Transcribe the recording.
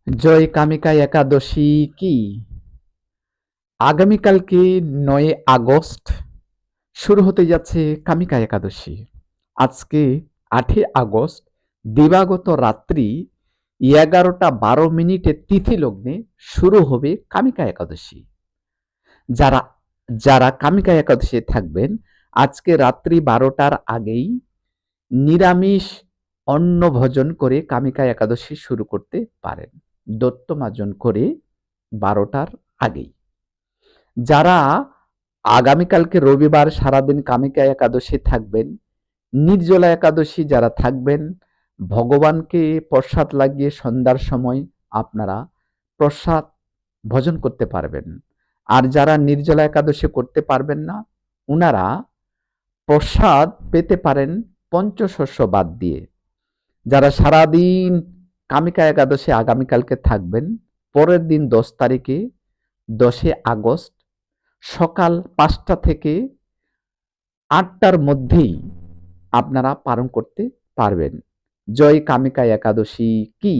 জয় কামিকা একাদশী কি? আগামীকালকে ৯ আগস্ট শুরু হতে যাচ্ছে কামিকা একাদশী। আজকে ৮ আগস্ট দিবাগত রাত্রি 11টা 12 মিনিটে তিথি লগ্নে শুরু হবে কামিকা একাদশী। যারা যারা কামিকা একাদশী থাকবেন আজকে রাত্রি 12টার আগেই নিরামিষ অন্ন ভোজন করে কামিকা একাদশী শুরু করতে পারেন, দত্তমার্জন করে 12টার আগেই। যারা আগামীকালকে রবিবার সারাদিন কামিকা একাদশী থাকবেন, নির্জলা একাদশী যারা থাকবেন, ভগবানকে প্রসাদ লাগিয়ে সন্ধ্যার সময় আপনারা প্রসাদ ভোজন করতে পারবেন। আর যারা নির্জলা একাদশী করতে পারবেন না, উনারা প্রসাদ পেতে পারেন পঞ্চশস্য বাদ দিয়ে। যারা সারাদিন কামিকা একাদশী আগামীকালকে থাকবেন, পরের দিন 10 তারিখে 10 আগস্ট সকাল 5টা থেকে 8টার মধ্যেই আপনারা পালন করতে পারবেন। জয় কামিকা একাদশী কি?